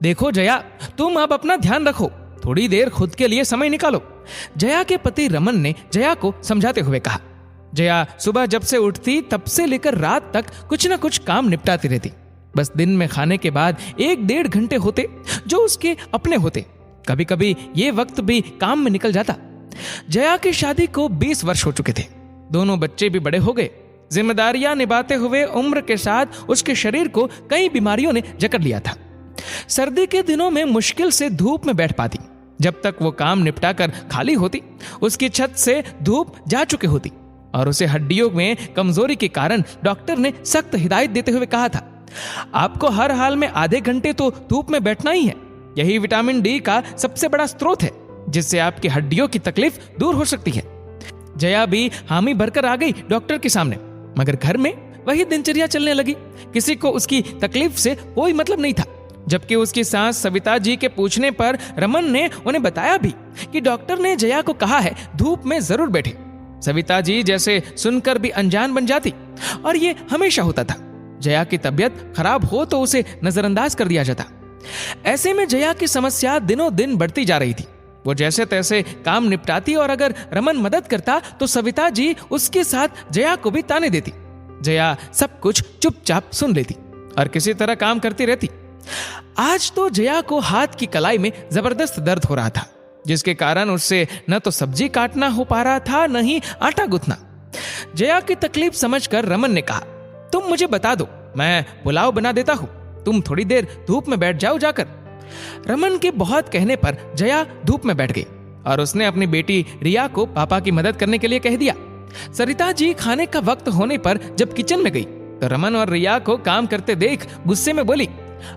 देखो जया, तुम अब अपना ध्यान रखो, थोड़ी देर खुद के लिए समय निकालो, जया के पति रमन ने जया को समझाते हुए कहा। जया सुबह जब से उठती तब से लेकर रात तक कुछ न कुछ काम निपटाती रहती। बस दिन में खाने के बाद 1-1.5 घंटे होते जो उसके अपने होते। कभी कभी ये वक्त भी काम में निकल जाता। जया की शादी को 20 वर्ष हो चुके थे। दोनों बच्चे भी बड़े हो गए। जिम्मेदारियां निभाते हुए उम्र के साथ उसके शरीर को कई बीमारियों ने जकड़ लिया था। सर्दी के दिनों में मुश्किल से धूप में बैठ पाती। जब तक वो काम निपटाकर खाली होती, उसकी छत से धूप जा चुकी होती और उसे हड्डियों में कमजोरी के कारण डॉक्टर ने सख्त हिदायत देते हुए कहा था, आपको हर हाल में आधे घंटे तो धूप में बैठना ही है। यही विटामिन डी का सबसे बड़ा स्रोत है, जिससे आपकी हड्डियों की तकलीफ दूर हो सकती है। जया भी हामी भरकर आ गई डॉक्टर के सामने, मगर घर में वही दिनचर्या चलने लगी। किसी को उसकी तकलीफ से कोई मतलब नहीं था। जबकि उसकी सास सविता जी के पूछने पर रमन ने उन्हें बताया भी कि डॉक्टर ने जया को कहा है धूप में जरूर बैठे। सविता जी जैसे सुनकर भी अनजान बन जाती और ये हमेशा होता था। जया की तबीयत खराब हो तो उसे नजरअंदाज कर दिया जाता। ऐसे में जया की समस्या दिनों दिन बढ़ती जा रही थी। वो जैसे तैसे काम निपटाती और अगर रमन मदद करता तो सविता जी उसके साथ जया को भी ताने देती। जया सब कुछ चुपचाप सुन लेती और किसी तरह काम करती रहती। आज तो जया को हाथ की कलाई में जबरदस्त दर्द हो रहा था, जिसके कारण उससे न तो सब्जी काटना हो पा रहा था, न ही आटा गूंथना। जया की तकलीफ समझकर रमन ने कहा, तुम मुझे बता दो, मैं पुलाव बना देता हूं, तुम थोड़ी देर धूप में बैठ जाओ जाकर। रमन के बहुत कहने पर जया धूप में बैठ गई और उसने अपनी बेटी रिया को पापा की मदद करने के लिए कह दिया। सरिता जी खाने का वक्त होने पर जब किचन में गई तो रमन और रिया को काम करते देख गुस्से में बोली,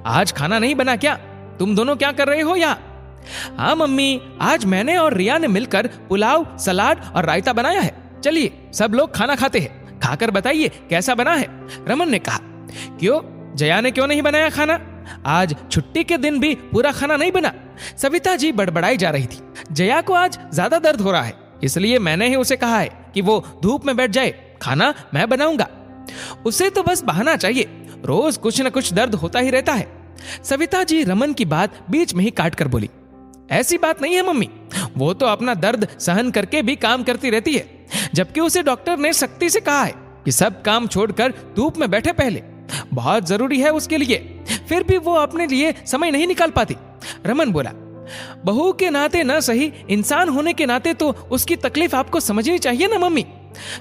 आज खाना नहीं बना क्या? तुम दोनों क्या कर रहे हो यहाँ? हाँ मम्मी, आज मैंने और रिया ने मिलकर पुलाव, सलाद और रायता बनाया है। चलिए सब लोग खाना खाते हैं, खाकर बताइए कैसा बना है। रमन ने कहा, क्यों, जया ने क्यों नहीं बनाया खाना? आज छुट्टी के दिन भी पूरा खाना नहीं बना। सविता जी बड़बड़ाई जा रही थी। जया को आज ज्यादा दर्द हो रहा है, इसलिए मैंने ही उसे कहा है कि वो धूप में बैठ जाए, खाना मैं बनाऊंगा। उसे तो बस बहाना चाहिए, रोज कुछ न कुछ दर्द होता ही रहता है। सविता जी रमन की बात बीच में ही काट कर बोली, ऐसी बात नहीं है मम्मी, वो तो अपना दर्द सहन करके भी काम करती रहती है, जबकि उसे डॉक्टर ने सख्ती से कहा है कि सब काम छोड़कर धूप में बैठे, पहले बहुत जरूरी है उसके लिए, फिर भी वो अपने लिए समय नहीं निकाल पाती। रमन बोला, बहू के नाते न सही, इंसान होने के नाते तो उसकी तकलीफ आपको समझनी चाहिए ना मम्मी।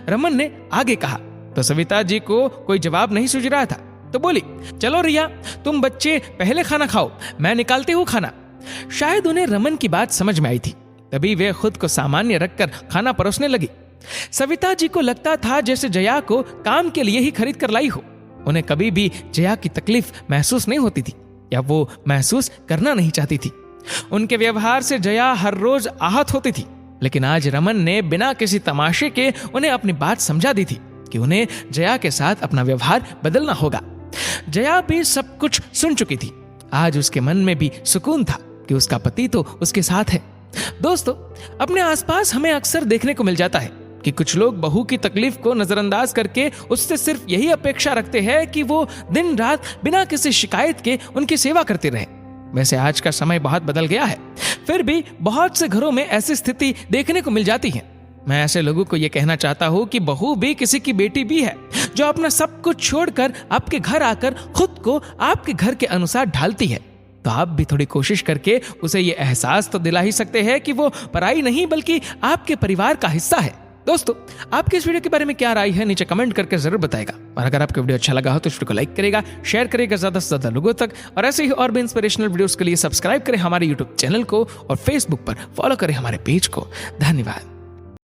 रमन ने आगे कहा तो सविता जी को कोई जवाब नहीं सूझ रहा था, तो बोली, चलो रिया, तुम बच्चे पहले खाना खाओ, मैं निकालती हूँ खाना। शायद उन्हें रमन की बात समझ में आई थी, तभी वे खुद को सामान्य रखकर खाना परोसने लगी। सविता जी को लगता था जैसे जया को काम के लिए ही खरीद कर लाई हो। उन्हें कभी भी जया की तकलीफ महसूस नहीं होती थी, या वो महसूस करना नहीं चाहती थी। उनके व्यवहार से जया हर रोज आहत होती थी, लेकिन आज रमन ने बिना किसी तमाशे के उन्हें अपनी बात समझा दी थी कि उन्हें जया के साथ अपना व्यवहार बदलना होगा। जया भी सब कुछ सुन चुकी थी। आज उसके मन में भी सुकून था कि उसका पति तो उसके साथ है। दोस्तों, अपने आसपास हमें अक्सर देखने को मिल जाता है कि कुछ लोग बहू की तकलीफ को नजरअंदाज करके उससे सिर्फ यही अपेक्षा रखते हैं कि वो दिन रात बिना किसी शिकायत के उनकी सेवा करते रहे। वैसे आज का समय बहुत बदल गया है, फिर भी बहुत से घरों में ऐसी स्थिति देखने को मिल जाती है। मैं ऐसे लोगों को यह कहना चाहता हूँ कि बहू भी किसी की बेटी भी है, जो अपना सब कुछ छोड़कर आपके घर आकर खुद को आपके घर के अनुसार ढालती है। तो आप भी थोड़ी कोशिश करके उसे ये एहसास तो दिला ही सकते हैं कि वो पराई नहीं बल्कि आपके परिवार का हिस्सा है। दोस्तों, आपके इस वीडियो के बारे में क्या राय है नीचे कमेंट करके जरूर बताएगा। और अगर आपको वीडियो अच्छा लगा हो तो इस वीडियो को लाइक करेगा, शेयर करेगा ज्यादा से ज्यादा लोगों तक, और ऐसे ही और भी इंस्पिरेशनल वीडियोस के लिए सब्सक्राइब करें हमारे यूट्यूब चैनल को और फेसबुक पर फॉलो करें हमारे पेज को। धन्यवाद।